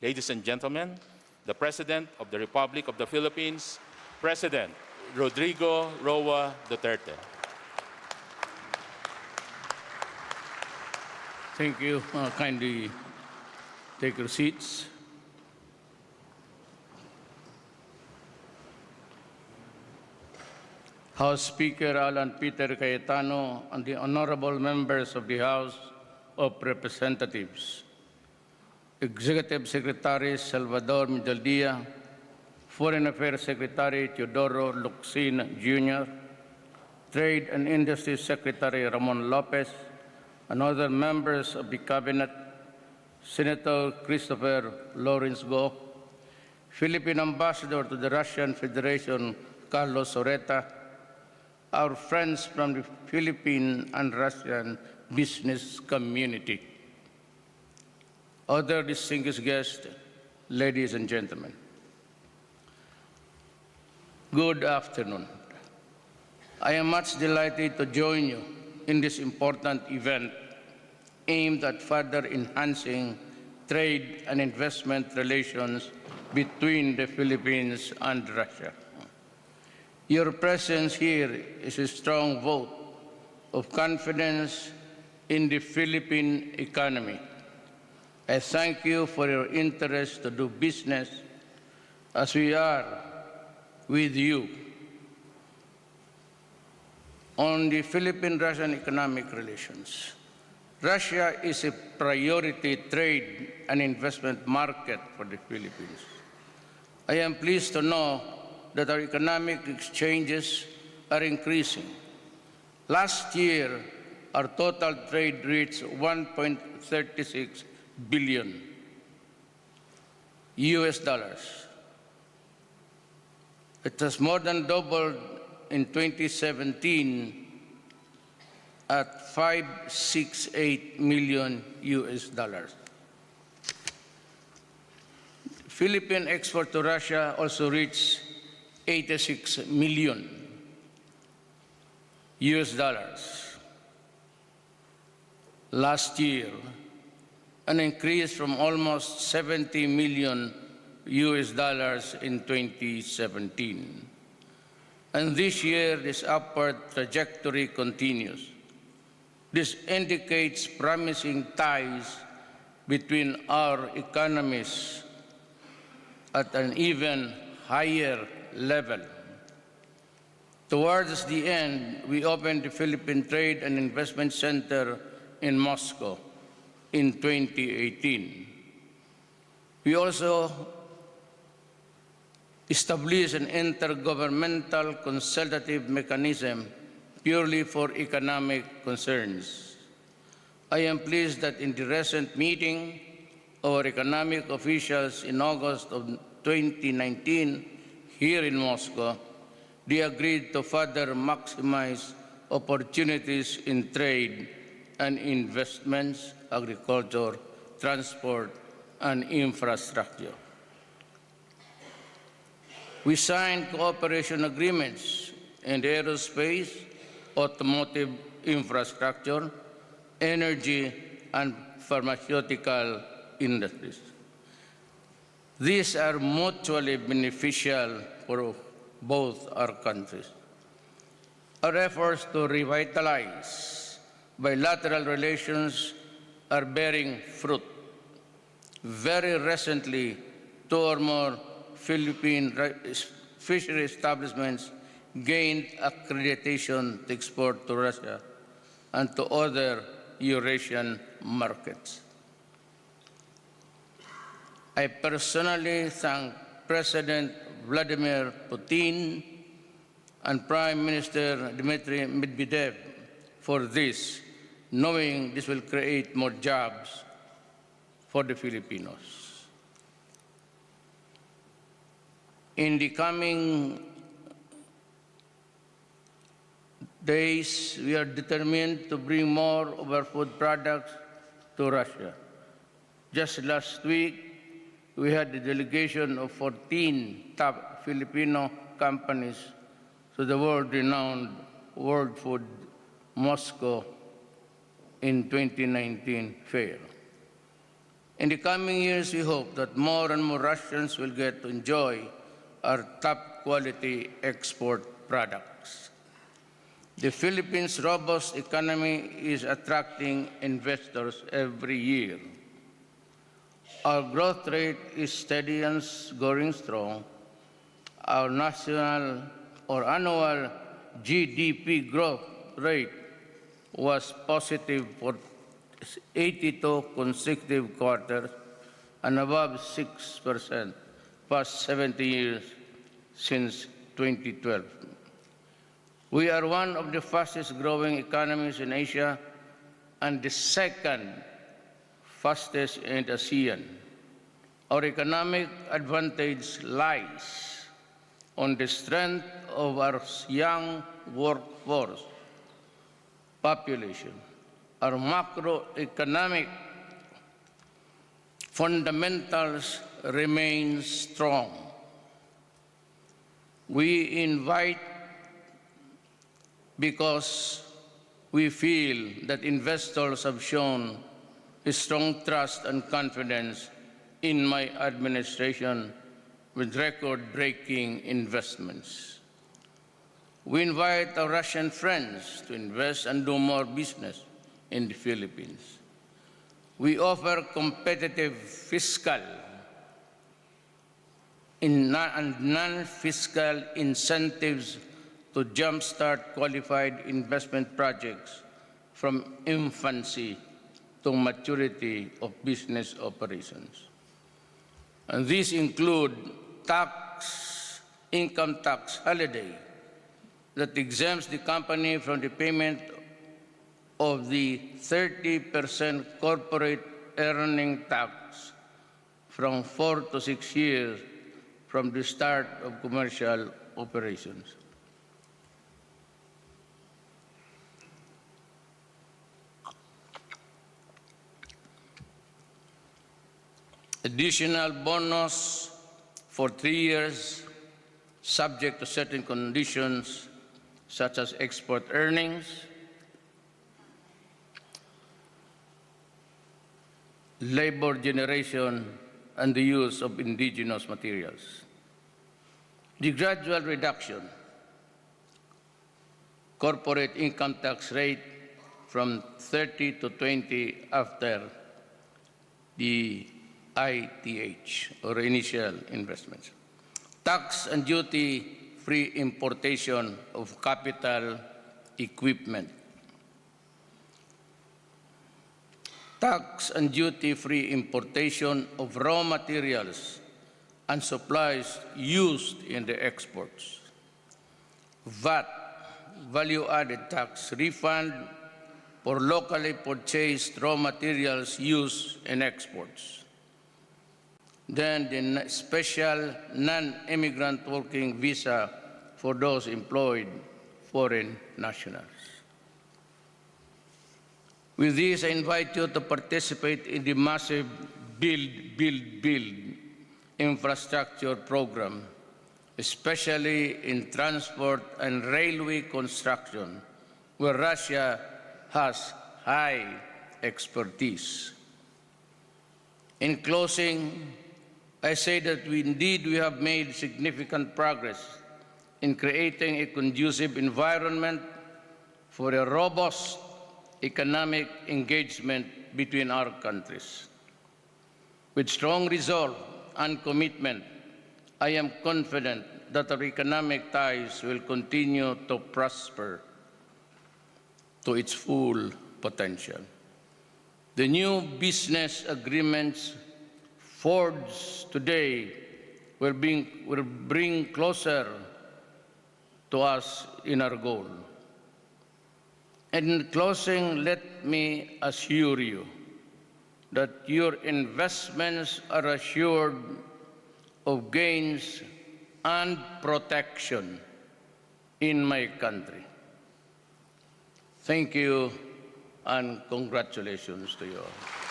Ladies and gentlemen, the President of the Republic of the Philippines, President Rodrigo Roa Duterte. Thank you. Kindly take your seats. House Speaker Alan Peter Cayetano and the honorable members of the House of Representatives, Executive Secretary Salvador Medaldia, Foreign Affairs Secretary Teodoro Locsin Jr., Trade and Industry Secretary Ramon Lopez, and other members of the Cabinet, Senator Christopher Lawrence Go, Philippine Ambassador to the Russian Federation Carlos Oreta, our friends from the Philippine and Russian business community, other distinguished guests, ladies and gentlemen. Good afternoon. I am much delighted to join you in this important event aimed at further enhancing trade and investment relations between the Philippines and Russia. Your presence here is a strong vote of confidence in the Philippine economy. I thank you for your interest to do business as we are with you. On the Philippine-Russian economic relations, Russia is a priority trade and investment market for the Philippines. I am pleased to know that our economic exchanges are increasing. Last year, our total trade reached $1.36 billion US. It has more than doubled in 2017 at $568 million US. Philippine export to Russia also reached $86 million US last year, an increase from almost $70 million US in 2017. And this year, this upward trajectory continues. This indicates promising ties between our economies at an even higher level. Towards the end, we opened the Philippine Trade and Investment Center in Moscow in 2018. We also established an intergovernmental consultative mechanism purely for economic concerns. I am pleased that in the recent meeting, our economic officials in August of 2019 here in Moscow, they agreed to further maximize opportunities in trade and investments, agriculture, transport, and infrastructure. We signed cooperation agreements in the aerospace, automotive infrastructure, energy, and pharmaceutical industries. These are mutually beneficial for both our countries. Our efforts to revitalize bilateral relations are bearing fruit. Very recently, 2 or more Philippine fishery establishments gained accreditation to export to Russia and to other Eurasian markets. I personally thank President Vladimir Putin and Prime Minister Dmitry Medvedev for this, knowing this will create more jobs for the Filipinos. In the coming days, we are determined to bring more of our food products to Russia. Just last week, we had a delegation of 14 top Filipino companies to the world-renowned World Food Moscow in 2019 fair. In the coming years, we hope that more and more Russians will get to enjoy our top-quality export products. The Philippines' robust economy is attracting investors every year. Our growth rate is steady and going strong. Our national or annual GDP growth rate was positive for 82 consecutive quarters and above 6% past 70 years since 2012. We are one of the fastest growing economies in Asia and the second fastest in ASEAN. Our economic advantage lies on the strength of our young workforce population. Our macroeconomic fundamentals remain strong. We invite because we feel that investors have shown a strong trust and confidence in my administration with record-breaking investments. We invite our Russian friends to invest and do more business in the Philippines. We offer competitive fiscal and non-fiscal incentives to jumpstart qualified investment projects from infancy to maturity of business operations. And these include income tax holiday that exempts the company from the payment of the 30% corporate earning tax from 4 to 6 years from the start of commercial operations. Additional bonus for 3 years, subject to certain conditions, such as export earnings, labor generation, and the use of indigenous materials. The gradual reduction corporate income tax rate from 30 to 20 after the ITH, or initial investments. Tax and duty-free importation of capital equipment. Tax and duty-free importation of raw materials and supplies used in the exports. VAT, value-added tax refund for locally purchased raw materials used in exports. Then the special non-immigrant working visa for those employed foreign nationals. With this, I invite you to participate in the massive build infrastructure program, especially in transport and railway construction, where Russia has high expertise. In closing, I say that we have made significant progress in creating a conducive environment for a robust economic engagement between our countries. With strong resolve and commitment, I am confident that our economic ties will continue to prosper to its full potential. The new business agreements forged today will bring closer to us in our goal. In closing, let me assure you that your investments are assured of gains and protection in my country. Thank you and congratulations to you all.